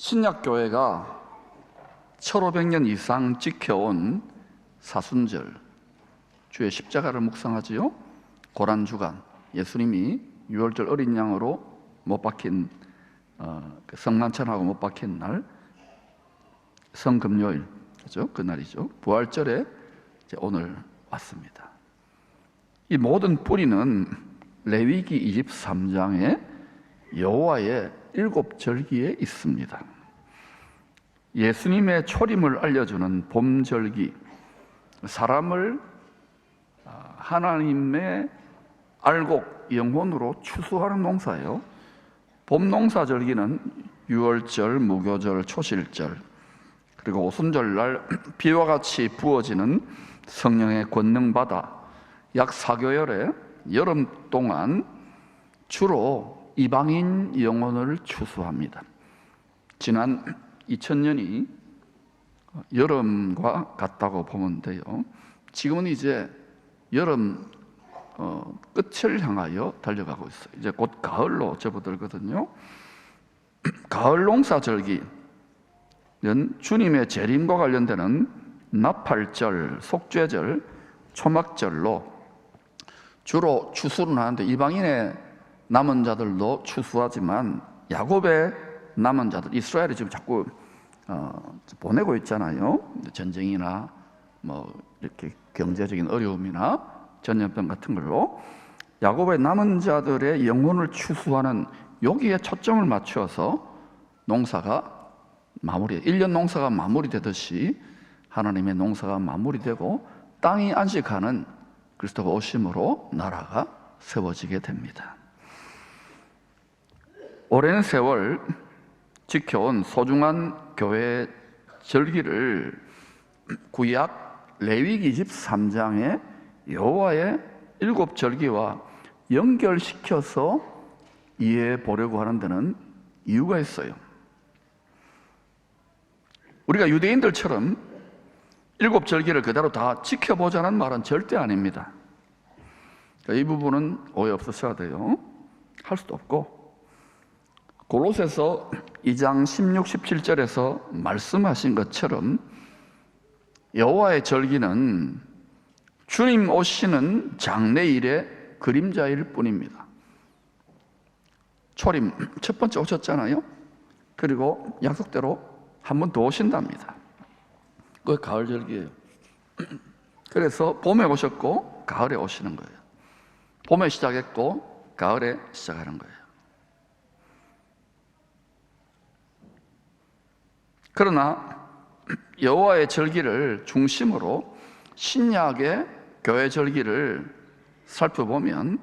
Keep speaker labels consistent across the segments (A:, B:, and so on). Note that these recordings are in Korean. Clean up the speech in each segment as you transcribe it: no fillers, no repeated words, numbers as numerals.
A: 신약교회가 1500년 이상 지켜온 사순절, 주의 십자가를 묵상하지요. 고란주간, 예수님이 유월절 어린 양으로 못 박힌 성만찬하고 못 박힌 날, 성금요일, 그죠? 그날이죠. 부활절에 이제 오늘 왔습니다. 이 모든 뿌리는 레위기 23장에 여호와의 7절기에 있습니다. 예수님의 초림을 알려주는 봄절기, 사람을 하나님의 알곡, 영혼으로 추수하는 농사예요. 봄농사절기는 유월절, 무교절, 초실절, 그리고 오순절날 비와 같이 부어지는 성령의 권능받아 약 4개월의 여름 동안 주로 이방인 영혼을 추수합니다. 지난 2000년이 여름과 같다고 보면 돼요. 지금은 이제 여름 끝을 향하여 달려가고 있어요. 이제 곧 가을로 접어들거든요. 가을 농사절기는 주님의 재림과 관련되는 나팔절, 속죄절, 초막절로 주로 추수를 하는데, 이방인의 남은 자들도 추수하지만 야곱의 남은 자들, 이스라엘이 지금 자꾸 보내고 있잖아요. 전쟁이나 뭐 이렇게 경제적인 어려움이나 전염병 같은 걸로 야곱의 남은 자들의 영혼을 추수하는, 여기에 초점을 맞추어서 농사가 마무리, 1년 농사가 마무리되듯이 하나님의 농사가 마무리되고 땅이 안식하는 그리스도가 오심으로 나라가 세워지게 됩니다. 오랜 세월 지켜온 소중한 교회 절기를 구약 레위기 23장의 여호와의 7절기와 연결시켜서 이해해 보려고 하는 데는 이유가 있어요. 우리가 유대인들처럼 7절기를 그대로 다 지켜보자는 말은 절대 아닙니다. 이 부분은 오해 없으셔야 돼요. 할 수도 없고, 골로새서 2장 16, 17절에서 말씀하신 것처럼 여호와의 절기는 주님 오시는 장래일의 그림자일 뿐입니다. 초림 첫 번째 오셨잖아요. 그리고 약속대로 한 번 더 오신답니다. 그게 가을 절기예요. 그래서 봄에 오셨고 가을에 오시는 거예요. 봄에 시작했고 가을에 시작하는 거예요. 그러나 여호와의 절기를 중심으로 신약의 교회 절기를 살펴보면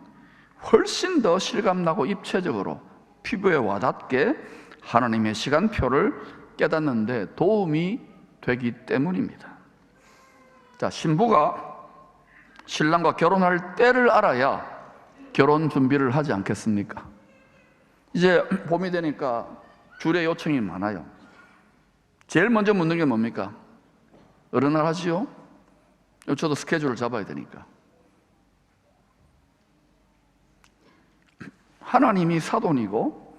A: 훨씬 더 실감나고 입체적으로 피부에 와닿게 하나님의 시간표를 깨닫는데 도움이 되기 때문입니다. 자, 신부가 신랑과 결혼할 때를 알아야 결혼 준비를 하지 않겠습니까? 이제 봄이 되니까 주례 요청이 많아요. 제일 먼저 묻는 게 뭡니까? 어느 날 하지요? 저도 스케줄을 잡아야 되니까. 하나님이 사돈이고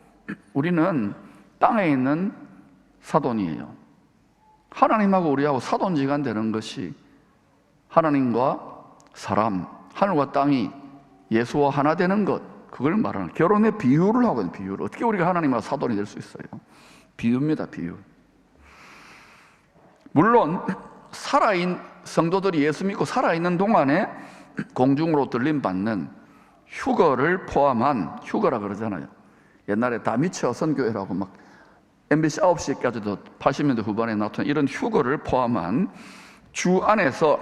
A: 우리는 땅에 있는 사돈이에요. 하나님하고 우리하고 사돈지간 되는 것이 하나님과 사람, 하늘과 땅이 예수와 하나 되는 것, 그걸 말하는, 결혼의 비유를 하거든요. 비유를. 어떻게 우리가 하나님과 사돈이 될 수 있어요? 비유입니다. 비유. 물론 살아있는 성도들이 예수 믿고 살아있는 동안에 공중으로 들림받는 휴거를 포함한, 휴거라 그러잖아요. 옛날에 다미처 선교회라고 막 MBC 9시까지도 80년대 후반에 나타난 이런 휴거를 포함한 주 안에서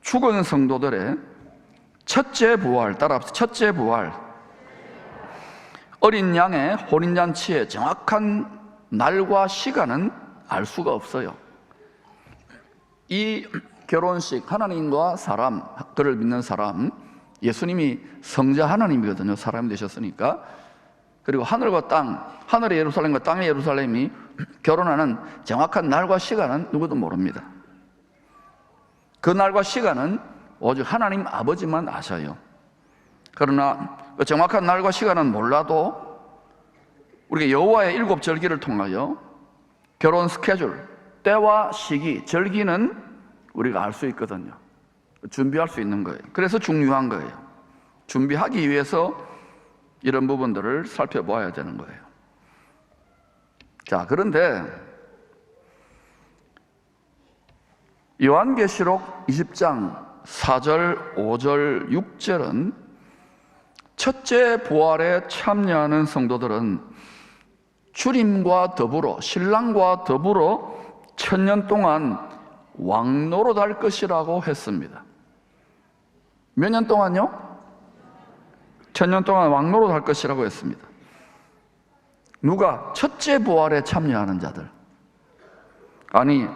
A: 죽은 성도들의 첫째 부활, 따라합시다. 첫째 부활. 어린 양의 혼인잔치의 정확한 날과 시간은 알 수가 없어요. 이 결혼식, 하나님과 사람, 그를 믿는 사람, 예수님이 성자 하나님이거든요. 사람이 되셨으니까. 그리고 하늘과 땅, 하늘의 예루살렘과 땅의 예루살렘이 결혼하는 정확한 날과 시간은 누구도 모릅니다. 그 날과 시간은 오직 하나님 아버지만 아셔요. 그러나 그 정확한 날과 시간은 몰라도 우리가 여호와의 7절기를 통하여 결혼 스케줄, 때와 시기, 절기는 우리가 알 수 있거든요. 준비할 수 있는 거예요. 그래서 중요한 거예요. 준비하기 위해서 이런 부분들을 살펴봐야 되는 거예요. 자, 그런데 요한계시록 20장 4절, 5절, 6절은 첫째 부활에 참여하는 성도들은 주님과 더불어, 신랑과 더불어 1000년 동안 왕노릇할 것이라고 했습니다. 몇 년 동안요? 1000년 동안 왕노릇할 것이라고 했습니다. 누가? 첫째 부활에 참여하는 자들. 아니,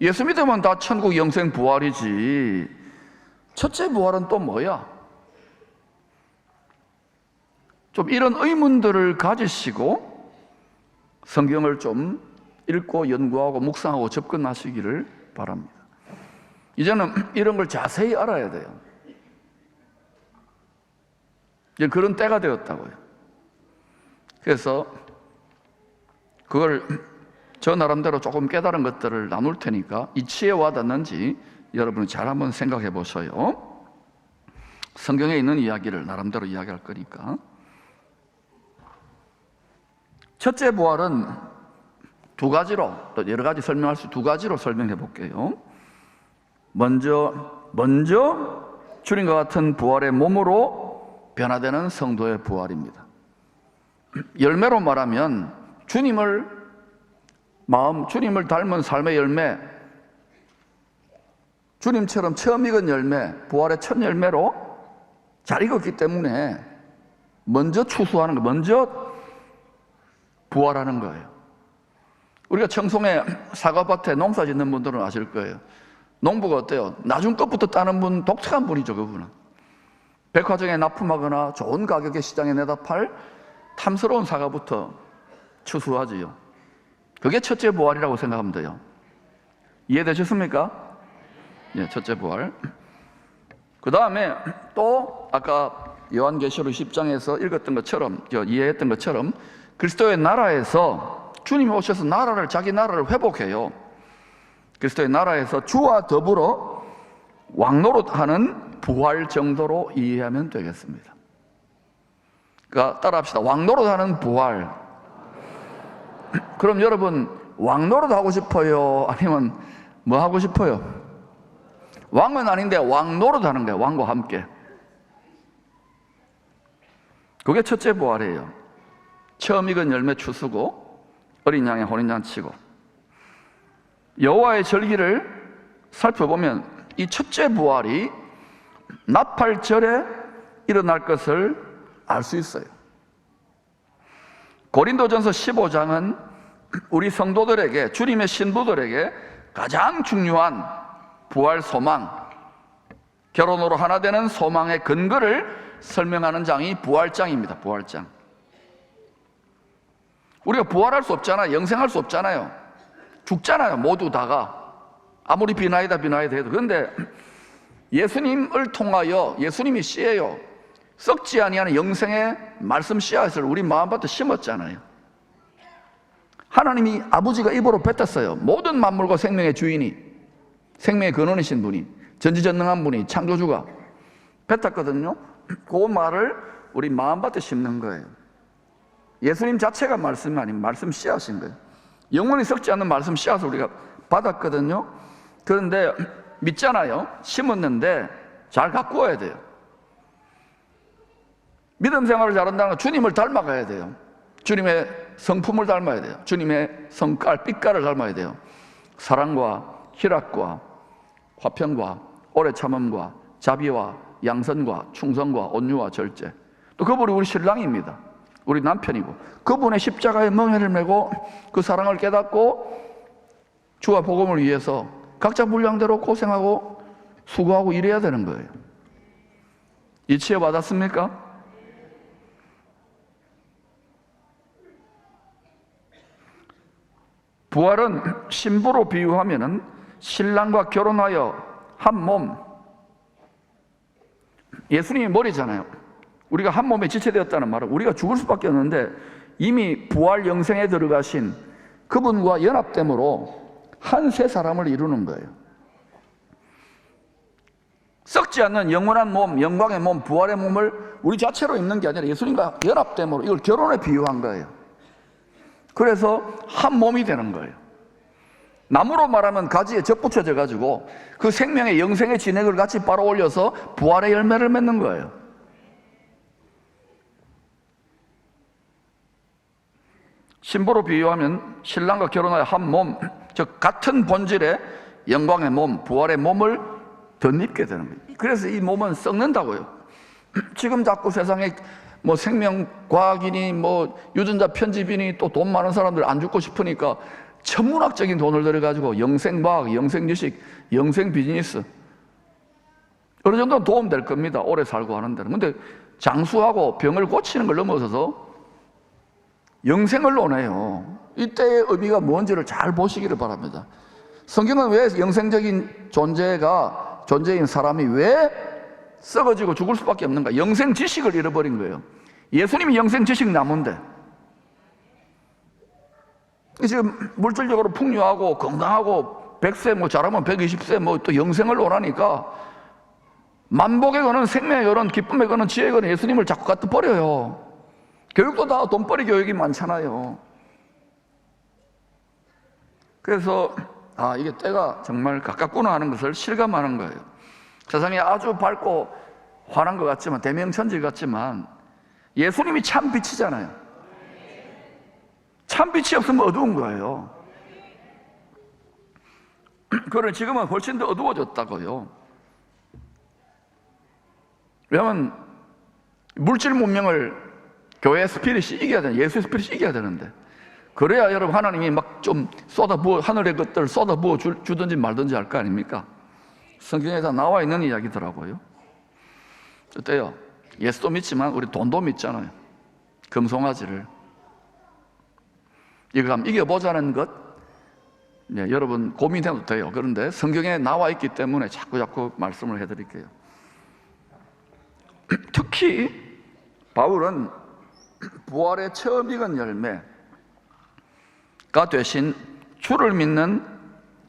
A: 예수 믿으면 다 천국 영생 부활이지, 첫째 부활은 또 뭐야? 좀 이런 의문들을 가지시고 성경을 좀 읽고 연구하고 묵상하고 접근하시기를 바랍니다. 이제는 이런 걸 자세히 알아야 돼요. 이제 그런 때가 되었다고요. 그래서 그걸 저 나름대로 조금 깨달은 것들을 나눌 테니까 이치에 와닿는지 여러분이 잘 한번 생각해 보셔요. 성경에 있는 이야기를 나름대로 이야기할 거니까. 첫째 부활은 두 가지로, 또 여러 가지 설명할 수, 두 가지로 설명해 볼게요. 먼저 주님과 같은 부활의 몸으로 변화되는 성도의 부활입니다. 열매로 말하면 주님을 닮은 삶의 열매, 주님처럼 처음 익은 열매, 부활의 첫 열매로 잘 익었기 때문에 먼저 추수하는 거, 먼저 부활하는 거예요. 우리가 청송에 사과밭에 농사 짓는 분들은 아실 거예요. 농부가 어때요? 나중 것부터 따는 분, 독특한 분이죠. 그분은 백화점에 납품하거나 좋은 가격에 시장에 내다 팔 탐스러운 사과부터 추수하지요. 그게 첫째 부활이라고 생각하면 돼요. 이해되셨습니까? 예, 첫째 부활. 그 다음에 또 아까 요한계시록 10장에서 읽었던 것처럼, 이해했던 것처럼 그리스도의 나라에서 주님이 오셔서 자기 나라를 회복해요. 그리스도의 나라에서 주와 더불어 왕노릇하는 부활 정도로 이해하면 되겠습니다. 그러니까 따라합시다. 왕노릇하는 부활. 그럼 여러분, 왕노릇 하고 싶어요? 아니면 뭐 하고 싶어요? 왕은 아닌데 왕노릇 하는 거예요. 왕과 함께. 그게 첫째 부활이에요. 처음 익은 열매 추수고 어린 양의 혼인잔치고. 여호와의 절기를 살펴보면 이 첫째 부활이 나팔절에 일어날 것을 알 수 있어요. 고린도전서 15장은 우리 성도들에게, 주님의 신부들에게 가장 중요한 부활 소망, 결혼으로 하나 되는 소망의 근거를 설명하는 장이 부활장입니다. 부활장. 우리가 부활할 수 없잖아요. 영생할 수 없잖아요. 죽잖아요. 모두 다가. 아무리 비나이다 해도. 그런데 예수님을 통하여, 예수님이 씨예요. 썩지 아니하는 영생의 말씀 씨앗을 우리 마음밭에 심었잖아요. 하나님이 아버지가 입으로 뱉었어요. 모든 만물과 생명의 주인이, 생명의 근원이신 분이, 전지전능한 분이, 창조주가 뱉었거든요. 그 말을 우리 마음밭에 심는 거예요. 예수님 자체가 말씀이 아니면 말씀 씨앗인 거예요. 영원히 썩지 않는 말씀 씨앗을 우리가 받았거든요. 그런데 믿잖아요. 심었는데 잘 가꾸어야 돼요. 믿음 생활을 잘한다는 건 주님을 닮아가야 돼요. 주님의 성품을 닮아야 돼요. 주님의 성깔, 빛깔을 닮아야 돼요. 사랑과 희락과 화평과 오래 참음과 자비와 양선과 충성과 온유와 절제. 또 그분이 우리 신랑입니다. 우리 남편이고, 그분의 십자가의 멍에를 메고 그 사랑을 깨닫고 주와 복음을 위해서 각자 분량대로 고생하고 수고하고 일해야 되는 거예요. 이치에 와닿습니까? 부활은 신부로 비유하면은 신랑과 결혼하여 한 몸. 예수님이 머리잖아요. 우리가 한 몸에 지체되었다는 말은 우리가 죽을 수밖에 없는데 이미 부활 영생에 들어가신 그분과 연합됨으로 한 새 사람을 이루는 거예요. 썩지 않는 영원한 몸, 영광의 몸, 부활의 몸을 우리 자체로 입는 게 아니라 예수님과 연합됨으로 이걸 결혼에 비유한 거예요. 그래서 한 몸이 되는 거예요. 나무로 말하면 가지에 접붙여져 가지고 그 생명의 영생의 진액을 같이 빨아 올려서 부활의 열매를 맺는 거예요. 신부로 비유하면 신랑과 결혼하여 한 몸, 즉 같은 본질의 영광의 몸, 부활의 몸을 덧입게 되는 거예요. 그래서 이 몸은 썩는다고요. 지금 자꾸 세상에 뭐 생명과학이니 뭐 유전자 편집이니 또 돈 많은 사람들 안 죽고 싶으니까 천문학적인 돈을 들여가지고 영생과학, 영생지식, 영생비즈니스 어느 정도는 도움될 겁니다. 오래 살고 하는 데는. 근데 장수하고 병을 고치는 걸 넘어서서 영생을 논해요. 이때의 의미가 뭔지를 잘 보시기를 바랍니다. 성경은 왜 영생적인 존재인 사람이 왜 썩어지고 죽을 수밖에 없는가? 영생 지식을 잃어버린 거예요. 예수님이 영생 지식 나무인데 지금 물질적으로 풍요하고 건강하고 100세 뭐 잘하면 120세 뭐 또 영생을 논하니까 만복에 거는 생명에 거는 기쁨에 거는 지혜에 거는 예수님을 자꾸 갖다 버려요. 교육도 다 돈벌이 교육이 많잖아요. 그래서 이게 때가 정말 가깝구나 하는 것을 실감하는 거예요. 세상이 아주 밝고 환한 것 같지만 대명천지 같지만 예수님이 참 빛이잖아요. 참 빛이 없으면 어두운 거예요. 그러나 지금은 훨씬 더 어두워졌다고요. 왜냐하면 물질 문명을 교회 스피릿이 이겨야 되는, 예수 스피릿이 이겨야 되는데 그래야 여러분 하나님이 막 좀 쏟아부어 하늘의 것들을 쏟아부어 주든지 말든지 할 거 아닙니까? 성경에 다 나와 있는 이야기더라고요. 어때요? 예수도 믿지만 우리 돈도 믿잖아요. 금송아지를 이거 한번 이겨보자는 것, 여러분 고민해도 돼요. 그런데 성경에 나와 있기 때문에 자꾸 말씀을 해드릴게요. 특히 바울은 부활의 처음 익은 열매가 되신 주를 믿는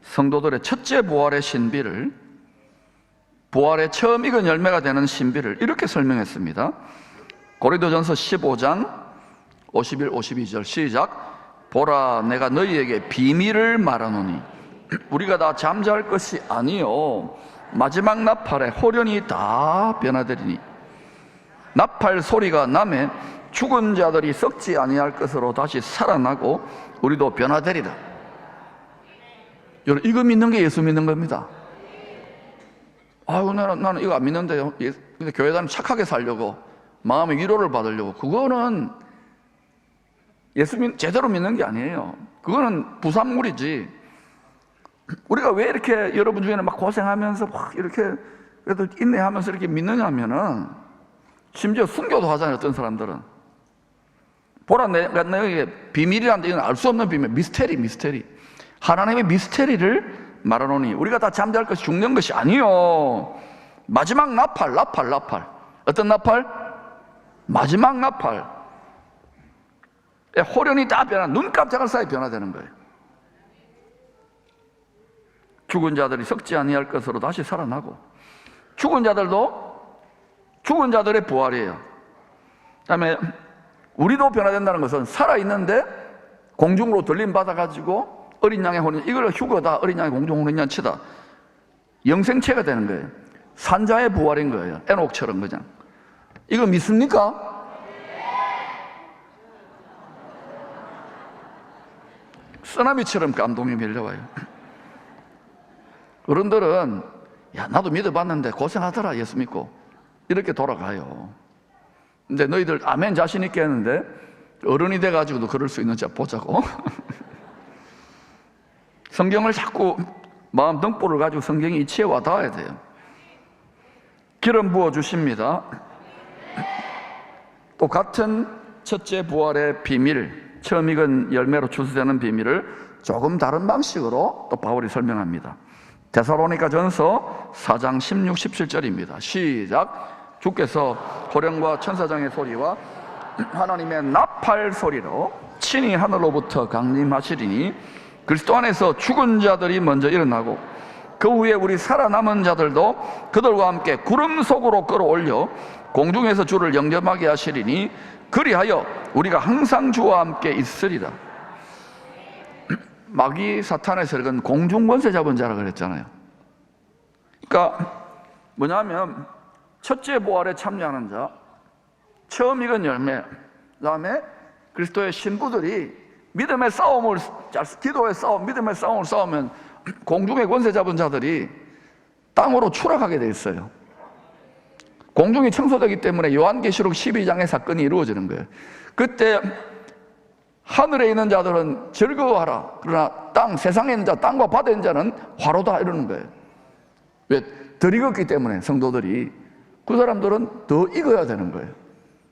A: 성도들의 첫째 부활의 신비를, 부활의 처음 익은 열매가 되는 신비를 이렇게 설명했습니다. 고린도전서 15장 51, 52절 시작. 보라, 내가 너희에게 비밀을 말하노니 우리가 다 잠잘 것이 아니요 마지막 나팔에 홀연히 다 변화되리니 나팔 소리가 나매 죽은 자들이 썩지 아니할 것으로 다시 살아나고 우리도 변화되리라. 여러분, 이거 믿는 게 예수 믿는 겁니다. 나는 이거 안 믿는데요. 근데 교회 다니면 착하게 살려고, 마음의 위로를 받으려고. 그거는 제대로 믿는 게 아니에요. 그거는 부산물이지. 우리가 왜 이렇게 여러분 중에는 막 고생하면서 막 이렇게 그래도 인내하면서 이렇게 믿느냐면은 심지어 순교도 하잖아요. 어떤 사람들은 보라, 내가 너에게 비밀이란데 이건 알 수 없는 비밀, 미스테리. 하나님의 미스테리를 말하노니 우리가 다 잠잘 것이 죽는 것이 아니요 마지막 나팔. 어떤 나팔? 마지막 나팔. 홀연히 다 눈 깜짝할 사이 변화되는 거예요. 죽은 자들이 썩지 아니할 것으로 다시 살아나고, 죽은 자들도 죽은 자들의 부활이에요. 그 다음에 우리도 변화된다는 것은 살아있는데 공중으로 들림 받아가지고 어린 양의 혼인, 이걸 휴거다, 어린 양의 공중 혼인잔치다, 영생체가 되는 거예요. 산자의 부활인 거예요. 에녹처럼 그냥. 이거 믿습니까? 쓰나미처럼 감동이 밀려와요. 어른들은 나도 믿어봤는데 고생하더라 예수 믿고 이렇게 돌아가요. 근데 너희들 아멘 자신 있게 했는데 어른이 돼가지고도 그럴 수 있는지 보자고. 성경을 자꾸 마음 등불을 가지고 성경이 이치에 와 닿아야 돼요. 기름 부어 주십니다. 또 같은 첫째 부활의 비밀, 처음 익은 열매로 추수되는 비밀을 조금 다른 방식으로 또 바울이 설명합니다. 데살로니가전서 4장 16, 17절입니다. 시작. 주께서 호령과 천사장의 소리와 하나님의 나팔 소리로 친히 하늘로부터 강림하시리니 그리스도 안에서 죽은 자들이 먼저 일어나고 그 후에 우리 살아남은 자들도 그들과 함께 구름 속으로 끌어올려 공중에서 주를 영접하게 하시리니 그리하여 우리가 항상 주와 함께 있으리라. 마귀 사탄의 세력은 공중 권세 잡은 자라 그랬잖아요. 그러니까 뭐냐면 첫째 부활에 참여하는 자, 처음 익은 열매, 그 다음에 그리스도의 신부들이 믿음의 싸움을, 기도의 싸움, 믿음의 싸움을 싸우면 공중의 권세 잡은 자들이 땅으로 추락하게 돼 있어요. 공중이 청소되기 때문에 요한계시록 12장의 사건이 이루어지는 거예요. 그때 하늘에 있는 자들은 즐거워하라. 그러나 세상에 있는 자, 땅과 바다에 있는 자는 화로다 이러는 거예요. 왜? 덜 익었기 때문에 성도들이. 그 사람들은 더 익어야 되는 거예요.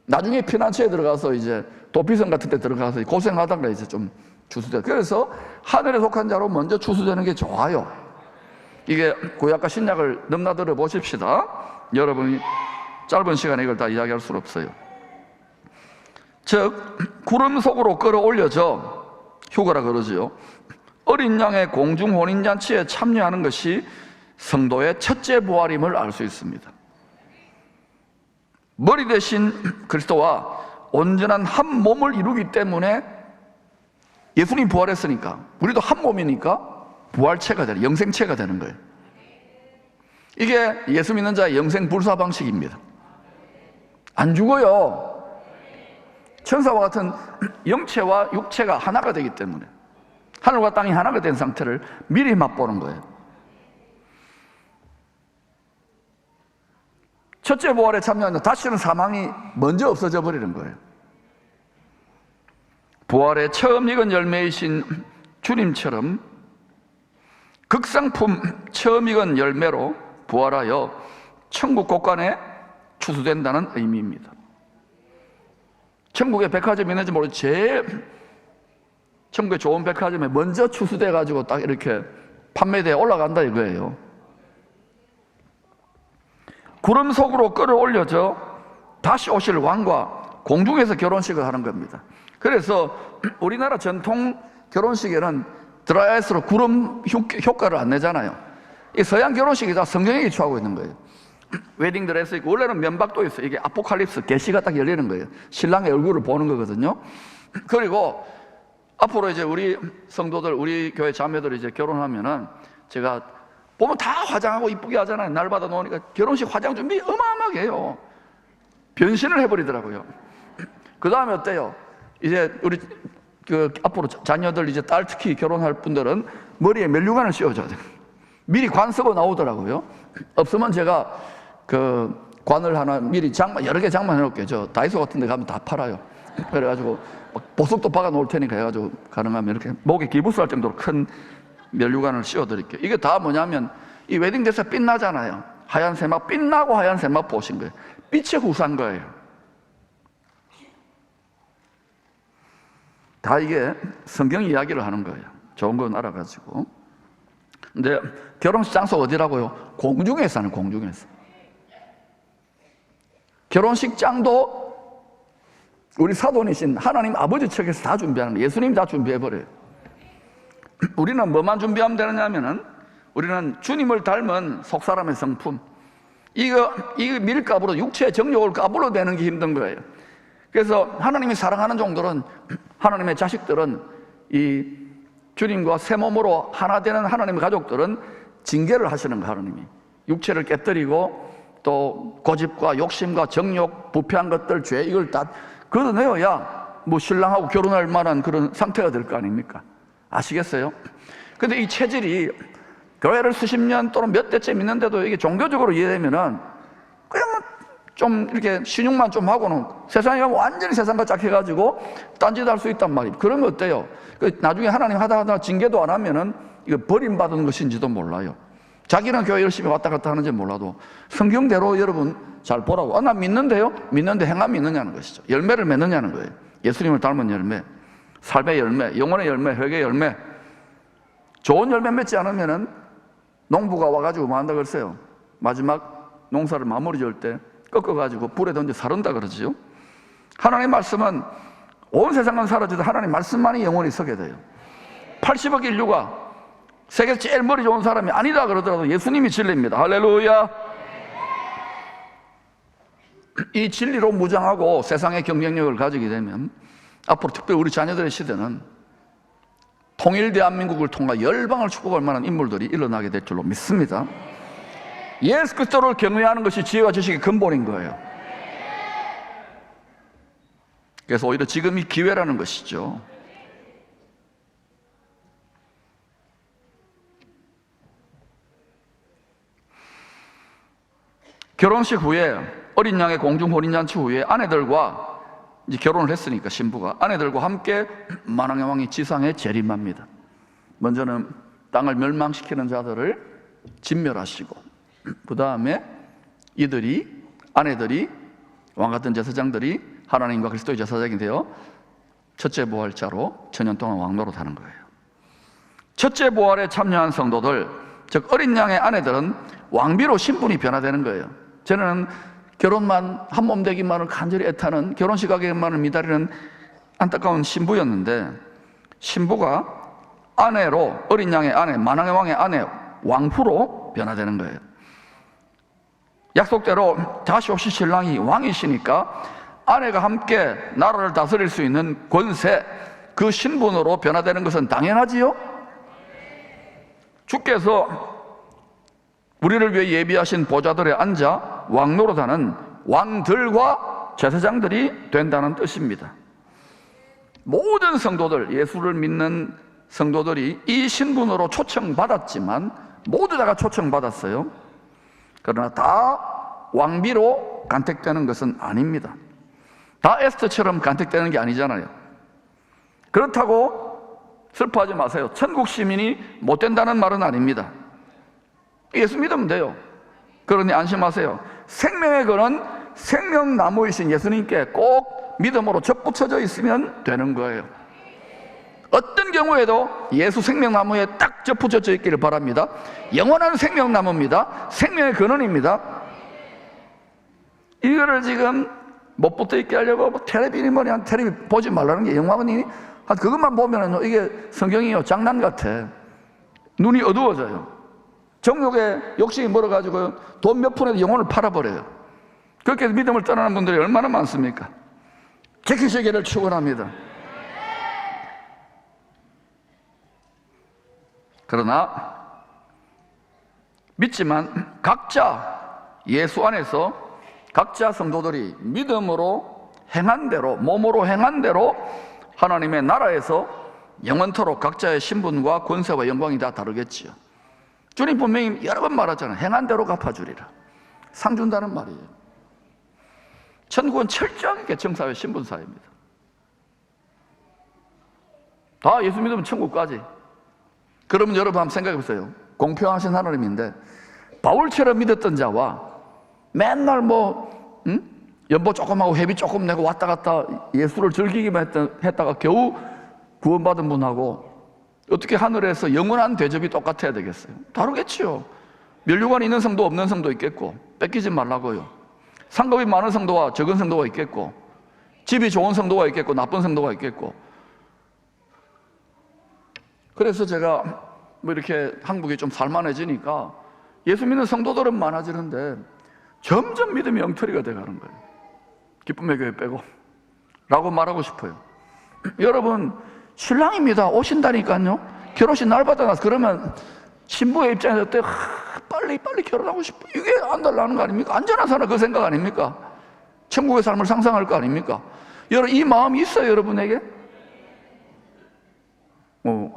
A: 나중에 피난처에 들어가서 이제 도피성 같은 데 들어가서 고생하다가 이제 좀 추수돼요. 그래서 하늘에 속한 자로 먼저 추수되는 게 좋아요. 이게 구약과 신약을 넘나들어 보십시다. 여러분이 짧은 시간에 이걸 다 이야기할 수는 없어요. 즉 구름 속으로 끌어올려져 휴거라 그러지요. 어린 양의 공중 혼인잔치에 참여하는 것이 성도의 첫째 부활임을 알 수 있습니다. 머리 대신 그리스도와 온전한 한 몸을 이루기 때문에 예수님 부활했으니까 우리도 한 몸이니까 부활체가 되는, 영생체가 되는 거예요. 이게 예수 믿는 자의 영생 불사 방식입니다. 안 죽어요. 천사와 같은 영체와 육체가 하나가 되기 때문에 하늘과 땅이 하나가 된 상태를 미리 맛보는 거예요. 첫째 부활에 참여하면 다시는 사망이 먼저 없어져 버리는 거예요. 부활의 처음 익은 열매이신 주님처럼 극상품 처음 익은 열매로 부활하여 천국 곳간에 추수된다는 의미입니다. 천국의 백화점이 있는지 모르겠지만 제일 천국의 좋은 백화점에 먼저 추수돼 가지고 딱 이렇게 판매대에 올라간다 이거예요. 구름 속으로 끌어올려져 다시 오실 왕과 공중에서 결혼식을 하는 겁니다. 그래서 우리나라 전통 결혼식에는 드라이아이스로 구름 효과를 안 내잖아요. 이 서양 결혼식이 다 성경에 기초하고 있는 거예요. 웨딩드레스 있고 원래는 면박도 있어요. 이게 아포칼립스, 계시가 딱 열리는 거예요. 신랑의 얼굴을 보는 거거든요. 그리고 앞으로 이제 우리 성도들, 우리 교회 자매들이 이제 결혼하면은 제가 보면 다 화장하고 이쁘게 하잖아요. 날 받아 놓으니까 결혼식 화장 준비 어마어마하게 해요. 변신을 해버리더라고요. 그 다음에 어때요? 이제 우리 앞으로 자녀들 이제 딸 특히 결혼할 분들은 머리에 멜류관을 씌워줘야 돼요. 미리 관 쓰고 나오더라고요. 없으면 제가 관을 하나 미리 여러 개 장만해 놓을게요. 저 다이소 같은 데 가면 다 팔아요. 그래가지고 보석도 박아 놓을 테니까 해가지고 가능하면 이렇게 목에 기부스할 정도로 큰 멜류관을 씌워드릴게요. 이게 다 뭐냐면 이 웨딩드레스 빛나잖아요. 하얀 세마, 빛나고 하얀 세마 보신 거예요. 빛의 후사인 거예요. 다 이게 성경 이야기를 하는 거예요. 좋은 건 알아가지고. 근데 결혼식 장소 어디라고요? 공중에서 하는, 공중에서. 결혼식장도 우리 사돈이신 하나님 아버지 측에서 다 준비하는 거예요. 예수님이 다 준비해버려요. 우리는 뭐만 준비하면 되느냐 하면은 우리는 주님을 닮은 속사람의 성품, 이거 밀가부로 육체의 정욕을 가부로 내는 게 힘든 거예요. 그래서 하나님이 사랑하는 종들은, 하나님의 자식들은, 이 주님과 새 몸으로 하나 되는 하나님의 가족들은 징계를 하시는 거예요. 하나님이 육체를 깨뜨리고 또 고집과 욕심과 정욕, 부패한 것들, 죄, 이걸 다 걷어내어야 뭐 신랑하고 결혼할 만한 그런 상태가 될 거 아닙니까? 아시겠어요? 근데 이 체질이 교회를 수십 년 또는 몇 대째 믿는데도 이게 종교적으로 이해되면은 그냥 좀 이렇게 신용만 좀 하고는 세상에 완전히 세상과 짝해가지고 딴짓할 수 있단 말이에요. 그러면 어때요? 나중에 하나님 하다 징계도 안 하면은 이거 버림받은 것인지도 몰라요. 자기는 교회 열심히 왔다 갔다 하는지 몰라도 성경대로 여러분 잘 보라고. 나 믿는데요? 믿는데 행함이 있느냐는 것이죠. 열매를 맺느냐는 거예요. 예수님을 닮은 열매, 삶의 열매, 영혼의 열매, 회개의 열매. 좋은 열매 맺지 않으면은 농부가 와가지고 뭐 한다 그랬어요? 마지막 농사를 마무리 지을 때 꺾어가지고 불에 던져 사른다 그러지요. 하나님 말씀은 온 세상은 사라져도 하나님 말씀만이 영원히 서게 돼요. 80억 인류가 세계에서 제일 머리 좋은 사람이 아니다 그러더라도 예수님이 진리입니다. 할렐루야. 이 진리로 무장하고 세상의 경쟁력을 가지게 되면 앞으로 특별히 우리 자녀들의 시대는 통일 대한민국을 통해 열방을 축복할 만한 인물들이 일어나게 될 줄로 믿습니다. 예수 그리스도를 경외하는 것이 지혜와 지식의 근본인 거예요. 그래서 오히려 지금이 기회라는 것이죠. 결혼식 후에 어린 양의 공중 혼인잔치 후에 아내들과 이제 결혼을 했으니까 신부가 아내들과 함께 만왕의 왕이 지상에 재림합니다. 먼저는 땅을 멸망시키는 자들을 진멸하시고 그 다음에 아내들이 왕같은 제사장들이 하나님과 그리스도의 제사장이 되어 첫째 부활자로 천년 동안 왕노릇하는 거예요. 첫째 부활에 참여한 성도들, 즉 어린 양의 아내들은 왕비로 신분이 변화되는 거예요. 저는 결혼만 한 몸 되기만을 간절히 애타는, 결혼식 가기만을 미다리는 안타까운 신부였는데, 신부가 아내로, 어린 양의 아내, 만왕의 왕의 아내, 왕후로 변화되는 거예요. 약속대로 다시 오실 신랑이 왕이시니까 아내가 함께 나라를 다스릴 수 있는 권세, 그 신분으로 변화되는 것은 당연하지요? 주께서 우리를 위해 예비하신 보좌들에 앉아 왕노릇하는 왕들과 제사장들이 된다는 뜻입니다. 모든 성도들, 예수를 믿는 성도들이 이 신분으로 초청받았지만 모두 다가 초청받았어요. 그러나 다 왕비로 간택되는 것은 아닙니다. 다 에스더처럼 간택되는 게 아니잖아요. 그렇다고 슬퍼하지 마세요. 천국 시민이 못 된다는 말은 아닙니다. 예수 믿으면 돼요. 그러니 안심하세요. 생명의 근원, 생명나무이신 예수님께 꼭 믿음으로 접붙여져 있으면 되는 거예요. 어떤 경우에도 예수 생명나무에 딱 접붙여져 있기를 바랍니다. 영원한 생명나무입니다. 생명의 근원입니다. 이거를 지금 못 붙어 있게 하려고 텔레비니 뭐니 한 텔레비 보지 말라는 게, 영화관이 그것만 보면 이게 성경이요 장난 같아. 눈이 어두워져요. 정욕에 욕심이 멀어가지고 돈 몇 푼에도 영혼을 팔아버려요. 그렇게 해서 믿음을 떠나는 분들이 얼마나 많습니까? 지키시기를 축원합니다. 그러나 믿지만 각자 예수 안에서 각자 성도들이 믿음으로 행한 대로, 몸으로 행한 대로 하나님의 나라에서 영원토록 각자의 신분과 권세와 영광이 다 다르겠지요. 주님 분명히 여러 번 말하잖아요. 행한 대로 갚아주리라. 상 준다는 말이에요. 천국은 철저하게 계층사회, 신분사회입니다. 다 예수 믿으면 천국까지. 그러면 여러분 한번 생각해 보세요. 공평하신 하나님인데 바울처럼 믿었던 자와 맨날 연보 조금 하고 회비 조금 내고 왔다 갔다 예수를 즐기기만 했다가 겨우 구원받은 분하고 어떻게 하늘에서 영원한 대접이 똑같아야 되겠어요? 다르겠지요. 면류관이 있는 성도 없는 성도 있겠고, 뺏기지 말라고요. 상급이 많은 성도와 적은 성도가 있겠고, 집이 좋은 성도가 있겠고 나쁜 성도가 있겠고. 그래서 제가 이렇게 한국이 좀 살만해지니까 예수 믿는 성도들은 많아지는데 점점 믿음이 엉터리가 돼가는 거예요. 기쁨의 교회 빼고 라고 말하고 싶어요. 여러분, 신랑입니다. 오신다니까요. 결혼식 날 받아놔서. 그러면 신부의 입장에서 빨리 결혼하고 싶어. 이게 안 달라는 거 아닙니까? 안전한 사람 그 생각 아닙니까? 천국의 삶을 상상할 거 아닙니까? 여러분, 이 마음이 있어요, 여러분에게?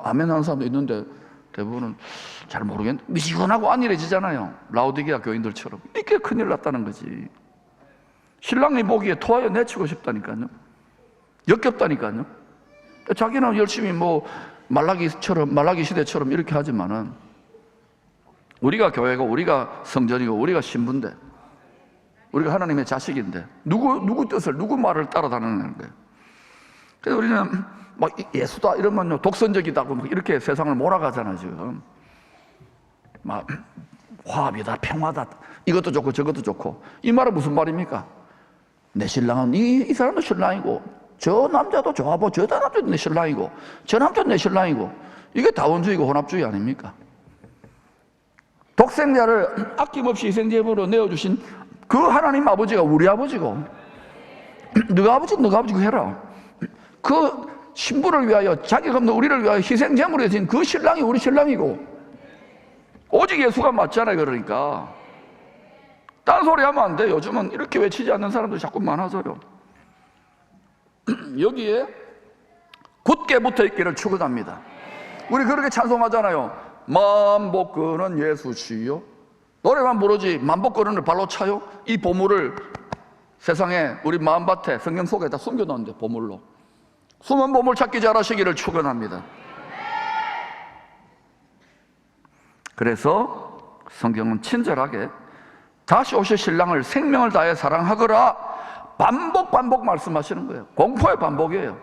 A: 아멘 하는 사람도 있는데 대부분은 잘 모르겠는데 미지근하고 안일해지잖아요. 라오디게아 교인들처럼. 이게 큰일 났다는 거지. 신랑이 보기에 토하여 내치고 싶다니까요. 역겹다니까요. 자기는 열심히 말라기 시대처럼 이렇게 하지만은 우리가 교회고 우리가 성전이고 우리가 신부인데 우리가 하나님의 자식인데 누구 뜻을, 누구 말을 따라다니는 거예요. 그래서 우리는 예수다 이러면 독선적이다고 이렇게 세상을 몰아가잖아요. 지금 화합이다, 평화다, 이것도 좋고 저것도 좋고. 이 말은 무슨 말입니까? 내 신랑은 이 사람도 신랑이고, 저 남자도 좋아보, 저 남자도 내 신랑이고, 저 남자도 내 신랑이고, 이게 다원주의고 혼합주의 아닙니까? 독생자를 아낌없이 희생제물로 내어주신 그 하나님 아버지가 우리 아버지고, 너가 아버지고 해라. 그 신부를 위하여, 자기가 없는 우리를 위하여 희생제물을 해준 그 신랑이 우리 신랑이고, 오직 예수가 맞잖아요. 그러니까 딴 소리 하면 안 돼. 요즘은 이렇게 외치지 않는 사람들이 자꾸 많아져요. 여기에 굳게 붙어있기를 축원합니다. 우리 그렇게 찬송하잖아요. 만복근은 예수시요. 노래만 부르지 만복근을 발로 차요? 이 보물을 세상에 우리 마음밭에 성경 속에다 숨겨놓는데, 보물로 숨은 보물 찾기 잘하시기를 축원합니다. 그래서 성경은 친절하게 다시 오실 신랑을 생명을 다해 사랑하거라 반복 말씀하시는 거예요. 공포의 반복이에요.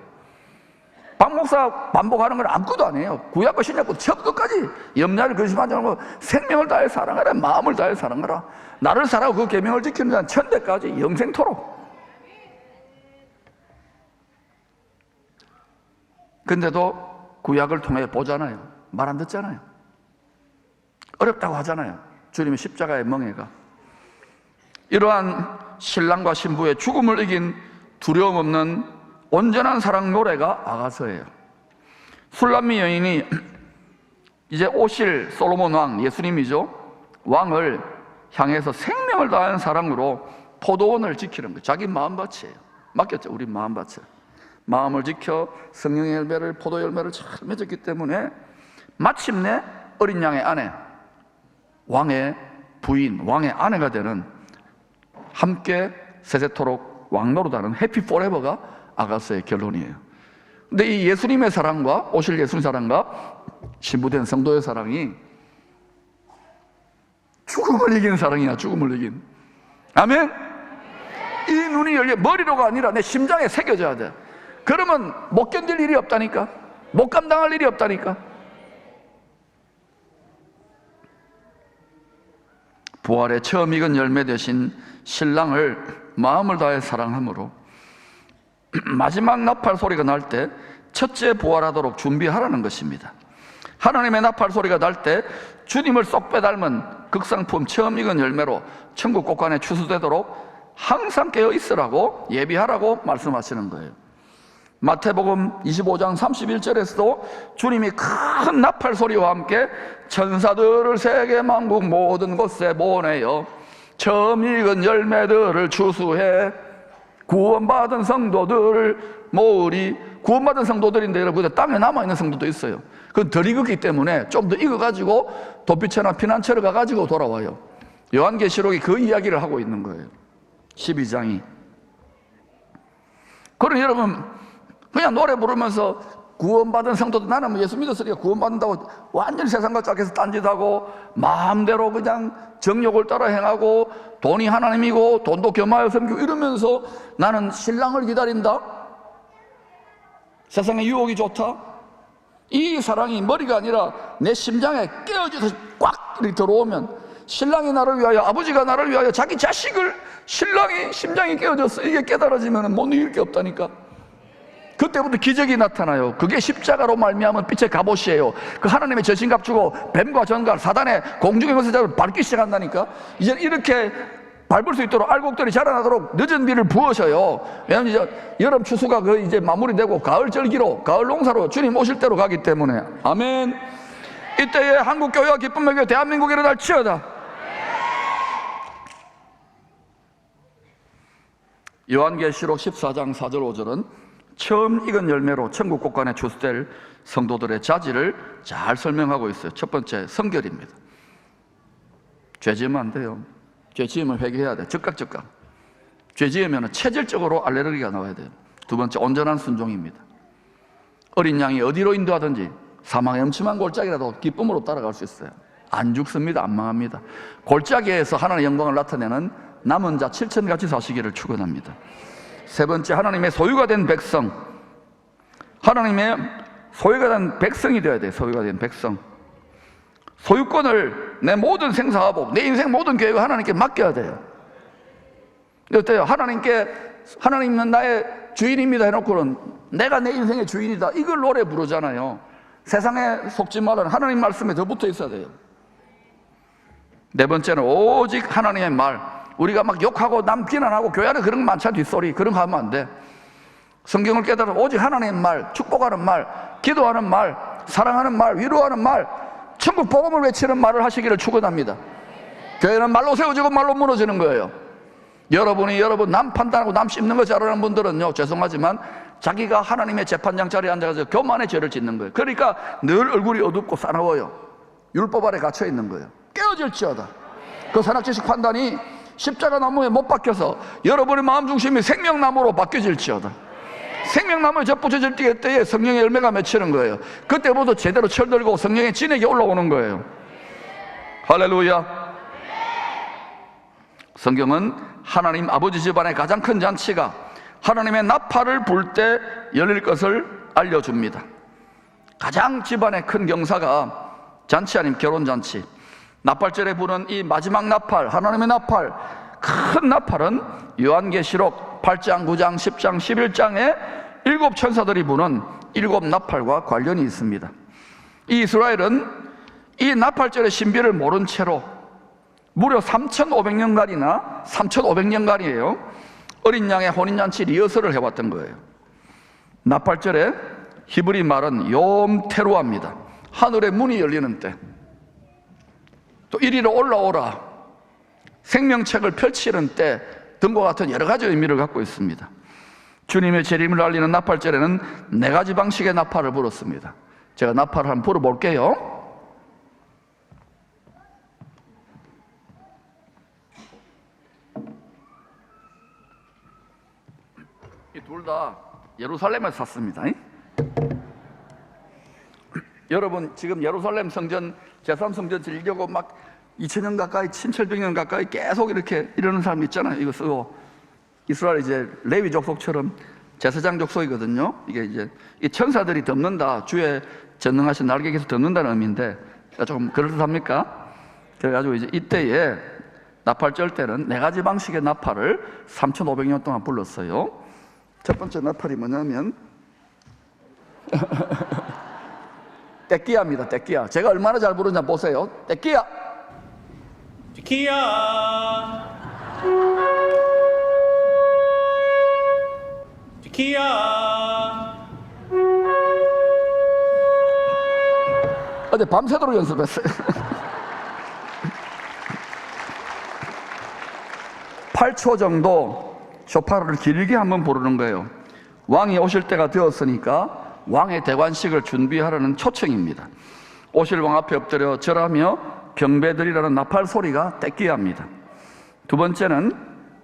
A: 박 목사 반복하는 건 아무것도 아니에요. 구약과 신약과 처음부터 끝까지 염려를 근심하지 말고 생명을 다해 사랑하라, 마음을 다해 사랑하라. 나를 사랑하고 그 계명을 지키는 자는 천대까지 영생토록. 근데도 구약을 통해 보잖아요. 말 안 듣잖아요. 어렵다고 하잖아요. 주님의 십자가의 멍에가. 이러한 신랑과 신부의 죽음을 이긴 두려움 없는 온전한 사랑 노래가 아가서예요. 술람미 여인이 이제 오실 솔로몬 왕, 예수님이죠, 왕을 향해서 생명을 다하는 사랑으로 포도원을 지키는 거예요. 자기 마음밭이에요. 맡겼죠. 우리 마음밭에 마음을 지켜 성령의 열매를, 포도 열매를 잘 맺었기 때문에 마침내 어린 양의 아내, 왕의 부인, 왕의 아내가 되는, 함께 세세토록 왕노릇하는 해피 포레버가 아가서의 결론이에요. 근데 이 예수님의 사랑과, 오실 예수님 사랑과 신부된 성도의 사랑이 죽음을 이긴 사랑이야. 죽음을 이긴. 아멘. 이 눈이 열려 머리로가 아니라 내 심장에 새겨져야 돼. 그러면 못 견딜 일이 없다니까. 못 감당할 일이 없다니까. 부활의 처음 익은 열매 되신 신랑을 마음을 다해 사랑함으로 마지막 나팔 소리가 날 때 첫째 부활하도록 준비하라는 것입니다. 하나님의 나팔 소리가 날 때 주님을 쏙 빼닮은 극상품 처음 익은 열매로 천국 곳간에 추수되도록 항상 깨어 있으라고, 예비하라고 말씀하시는 거예요. 마태복음 25장 31절에서도 주님이 큰 나팔 소리와 함께 천사들을 세계 만국 모든 곳에 보내어 처음 익은 열매들을 추수해 구원받은 성도들을 모으리. 구원받은 성도들인데 여러분, 땅에 남아있는 성도도 있어요. 그건 덜 익었기 때문에 좀 더 익어가지고 도피처나 피난처를 가가지고 돌아와요. 요한계시록이 그 이야기를 하고 있는 거예요. 12장이. 그럼 여러분, 그냥 노래 부르면서 구원받은 성도들, 나는 뭐 예수 믿었으니까 구원받는다고 완전히 세상과 짝해서 딴짓하고 마음대로 그냥 정욕을 따라 행하고 돈이 하나님이고 돈도 겸하여 섬기고 이러면서 나는 신랑을 기다린다? 세상의 유혹이 좋다? 이 사랑이 머리가 아니라 내 심장에 깨어져서 꽉 이렇게 들어오면, 신랑이 나를 위하여, 아버지가 나를 위하여 자기 자식을, 신랑이 심장이 깨어졌어, 이게 깨달아지면 못 이길 게 없다니까. 그때부터 기적이 나타나요. 그게 십자가로 말미암은 빛의 갑옷이에요. 그 하나님의 전신갑 주고 뱀과 전갈, 사단의 공중의 것을 밟기 시작한다니까. 이제 이렇게 밟을 수 있도록 알곡들이 자라나도록 늦은 비를 부으셔요. 왜냐하면 이제 여름 추수가 그 이제 마무리되고 가을 절기로, 가을 농사로 주님 오실 때로 가기 때문에. 아멘. 이때에 한국 교회와 기쁨의 교회 대한민국에 일어날 치어다. 요한계시록 14장 4절 5절은 처음 익은 열매로 천국 곳간에 추수될 성도들의 자질을 잘 설명하고 있어요. 첫 번째, 성결입니다. 죄 지으면 안 돼요. 죄 지으면 회개해야 돼. 즉각. 죄 지으면 체질적으로 알레르기가 나와야 돼요. 두 번째, 온전한 순종입니다. 어린 양이 어디로 인도하든지 사망의 음침한 골짜기라도 기쁨으로 따라갈 수 있어요. 안 죽습니다. 안 망합니다. 골짜기에서 하나님의 영광을 나타내는 남은 자 7천같이 사시기를 축원합니다. 세 번째, 하나님의 소유가 된 백성. 하나님의 소유가 된 백성이 되어야 돼요. 소유가 된 백성. 소유권을 내 모든 생사하복, 내 인생 모든 계획을 하나님께 맡겨야 돼요. 어때요? 하나님께 하나님은 나의 주인입니다 해놓고는 내가 내 인생의 주인이다, 이걸 노래 부르잖아요. 세상에 속지 말라는 하나님 말씀에 더 붙어 있어야 돼요. 네 번째는 오직 하나님의 말. 우리가 막 욕하고 남 비난하고 교회 안에 그런 거 많잖아, 뒷소리. 그런 거 하면 안 돼. 성경을 깨달아 오직 하나님의 말, 축복하는 말, 기도하는 말, 사랑하는 말, 위로하는 말, 천국 복음을 외치는 말을 하시기를 축원합니다. 교회는 말로 세워지고 말로 무너지는 거예요. 여러분 남 판단하고 남 씹는 거 잘하는 분들은요, 죄송하지만 자기가 하나님의 재판장 자리에 앉아서 교만의 죄를 짓는 거예요. 그러니까 늘 얼굴이 어둡고 싸나워요. 율법 아래 갇혀 있는 거예요. 깨어질지어다. 그 선악지식 판단이 십자가 나무에 못 박혀서 여러분의 마음 중심이 생명나무로 바뀌어질지어다. 생명나무에 접붙여질 때에 성령의 열매가 맺히는 거예요. 그때부터 제대로 철들고 성령의 진액이 올라오는 거예요. 할렐루야. 성경은 하나님 아버지 집안의 가장 큰 잔치가 하나님의 나팔을 불 때 열릴 것을 알려줍니다. 가장 집안의 큰 경사가 잔치 아닌 결혼잔치. 나팔절에 부는 이 마지막 나팔, 하나님의 나팔, 큰 나팔은 요한계시록 8장, 9장, 10장, 11장에 7 천사들이 부는 7 나팔과 관련이 있습니다. 이 이스라엘은 이 나팔절의 신비를 모른 채로 무려 3,500년간이나 3,500년간이에요. 어린 양의 혼인잔치 리허설을 해왔던 거예요. 나팔절에 히브리 말은 욤 테루아입니다. 하늘의 문이 열리는 때, 또 이리로 올라오라, 생명책을 펼치는 때 등과 같은 여러 가지 의미를 갖고 있습니다. 주님의 재림을 알리는 나팔절에는 4가지 방식의 나팔을 불었습니다. 제가 나팔을 한번 불어볼게요. 이 둘 다 예루살렘에서 샀습니다. 여러분 지금 예루살렘 성전, 제3성전 지으려고 막 2000년 가까이, 1700년 가까이 계속 이렇게 이러는 사람 있잖아요. 이거 쓰고 이스라엘 이제 레위 족속처럼 제사장 족속이거든요. 이게 이제 이 천사들이 덮는다, 주의 전능하신 날개에서 덮는다는 의미인데 조금 그럴듯합니까? 그래가지고 이제 이때에 나팔 쩔 때는 4가지 방식의 나팔을 3,500년 동안 불렀어요. 첫 번째 나팔이 뭐냐면 떼끼야입니다. 떼끼야. 제가 얼마나 잘 부르냐 보세요. 떼끼야.
B: 떼끼야. 떼끼야.
A: 어제 밤새도록 연습했어요. 8초 정도 쇼파를 길게 한번 부르는 거예요. 왕이 오실 때가 되었으니까 왕의 대관식을 준비하라는 초청입니다. 오실 왕 앞에 엎드려 절하며 경배드리라는 나팔 소리가 떼끼야입니다. 두 번째는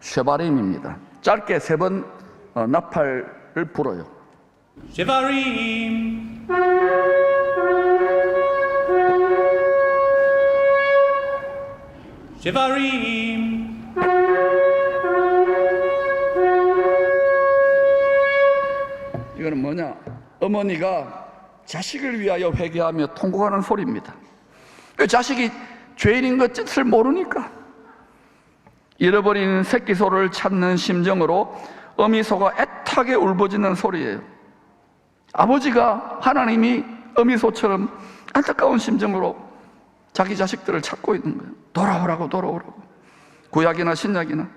A: 쉐바림입니다. 짧게 3번 나팔을 불어요.
B: 쉐바림. 쉐바림.
A: 이거는 뭐냐? 어머니가 자식을 위하여 회개하며 통곡하는 소리입니다. 그 자식이 죄인인 것을 모르니까 잃어버린 새끼소를 찾는 심정으로 어미소가 애타게 울부짖는 소리예요. 아버지가, 하나님이 어미소처럼 안타까운 심정으로 자기 자식들을 찾고 있는 거예요. 돌아오라고, 돌아오라고. 구약이나 신약이나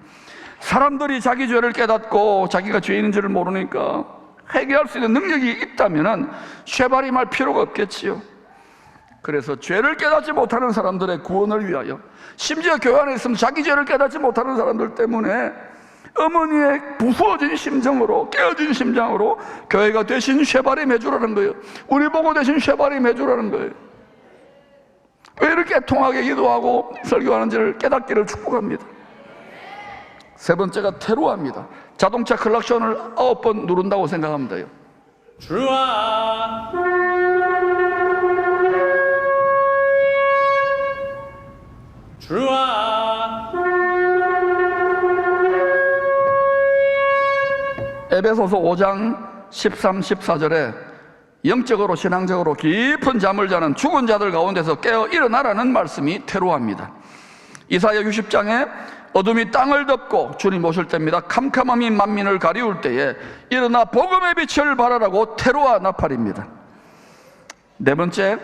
A: 사람들이 자기 죄를 깨닫고 자기가 죄인인 줄을 모르니까 회개할 수 있는 능력이 있다면 쉐바림할 필요가 없겠지요. 그래서 죄를 깨닫지 못하는 사람들의 구원을 위하여, 심지어 교회 안에 있으면 자기 죄를 깨닫지 못하는 사람들 때문에 어머니의 부수어진 심정으로, 깨어진 심정으로 교회가 대신 쉐바림 해주라는 거예요. 우리 보고 대신 쉐바림 해주라는 거예요. 왜 이렇게 통하게 기도하고 설교하는지를 깨닫기를 축복합니다. 세 번째가 테루아입니다. 자동차 클락션을 9번 누른다고 생각하면 돼요.
B: 주아. 주아.
A: 에베소서 5장 13, 14절에 영적으로 신앙적으로 깊은 잠을 자는 죽은 자들 가운데서 깨어 일어나라는 말씀이 테루아입니다. 이사야 60장에 어둠이 땅을 덮고 주님 오실 때입니다. 캄캄함이 만민을 가리울 때에 일어나 복음의 빛을 발하라고 테루아 나팔입니다. 네 번째,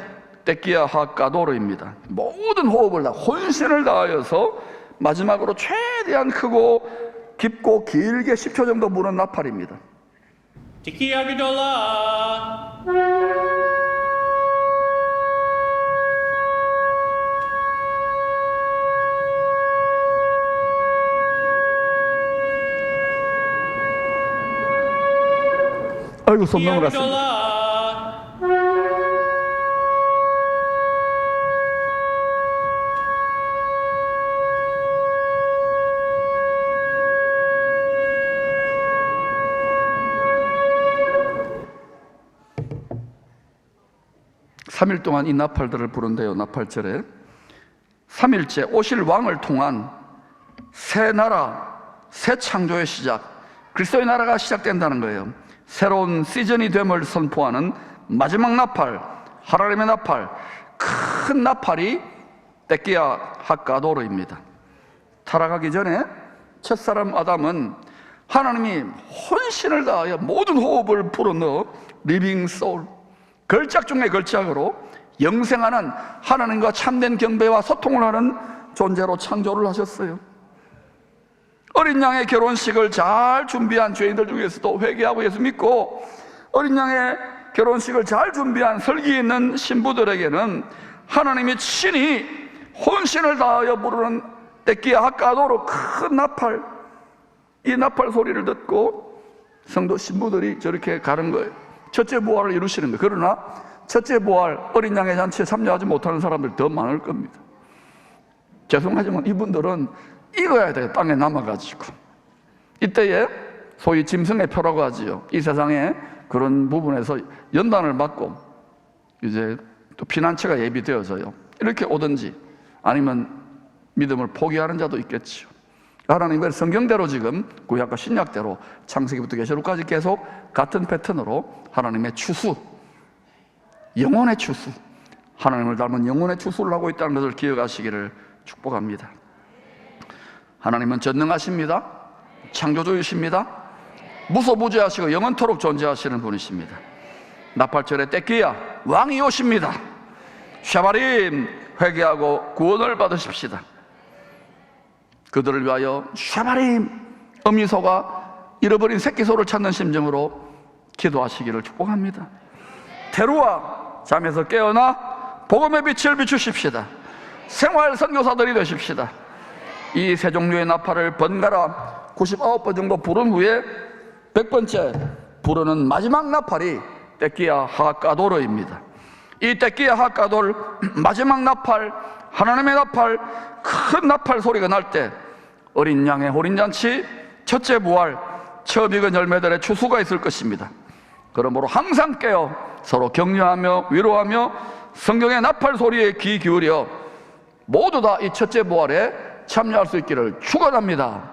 A: 떼끼야 하까도르입니다. 모든 호흡을 다 혼신을 다하여서 마지막으로 최대한 크고 깊고 길게 10초 정도 부는 나팔입니다.
B: Tekiya Gedolah.
A: 아이고 손
B: Tekiya
A: 넘어갔습니다.
B: Gedolah.
A: 삼일 동안 이 나팔들을 부른대요. 나팔절에 3일째 오실 왕을 통한 새 나라, 새 창조의 시작, 그리스도의 나라가 시작된다는 거예요. 새로운 시즌이 됨을 선포하는 마지막 나팔, 하나님의 나팔, 큰 나팔이 떼끼야 하까도르입니다. 타락하기 전에 첫사람 아담은 하나님이 혼신을 다하여 모든 호흡을 불어넣어 리빙 소울, 걸작 중의 걸작으로 영생하는 하나님과 참된 경배와 소통을 하는 존재로 창조를 하셨어요. 어린 양의 결혼식을 잘 준비한 죄인들 중에서도 회개하고 예수 믿고 어린 양의 결혼식을 잘 준비한 설기 있는 신부들에게는 하나님이 친히 혼신을 다하여 부르는 떼끼야 하까도르 큰 나팔, 이 나팔 소리를 듣고 성도 신부들이 저렇게 가는 거예요. 첫째 부활을 이루시는 거예요. 그러나 첫째 부활, 어린 양의 잔치에 참여하지 못하는 사람들이 더 많을 겁니다. 죄송하지만 이분들은 익어야 돼요. 땅에 남아가지고. 이때에 소위 짐승의 표라고 하지요. 이 세상에 그런 부분에서 연단을 받고 이제 또 피난처가 예비되어져요. 이렇게 오든지 아니면 믿음을 포기하는 자도 있겠죠. 하나님의 성경대로 지금 구약과 신약대로 창세기부터 계시록까지 계속 같은 패턴으로 하나님의 추수, 영혼의 추수, 하나님을 닮은 영혼의 추수를 하고 있다는 것을 기억하시기를 축복합니다. 하나님은 전능하십니다. 창조주이십니다. 무소부재하시고 영원토록 존재하시는 분이십니다. 나팔절에 떼끼야 왕이 오십니다. 샤바림, 회개하고 구원을 받으십시다. 그들을 위하여 샤바림, 어미소가 잃어버린 새끼소를 찾는 심정으로 기도하시기를 축복합니다. 테루아, 잠에서 깨어나 복음의 빛을 비추십시다. 생활 선교사들이 되십시다. 이 세 종류의 나팔을 번갈아 99번 정도 부른 후에 100번째 부르는 마지막 나팔이 떼끼야 하까도르입니다. 이 떼끼야 하까도르 마지막 나팔, 하나님의 나팔, 큰 나팔 소리가 날 때 어린 양의 호린잔치, 첫째 부활, 처음 익은 열매들의 추수가 있을 것입니다. 그러므로 항상 깨어 서로 격려하며 위로하며 성경의 나팔 소리에 귀 기울여 모두 다 이 첫째 부활에 참여할 수 있기를 축원합니다.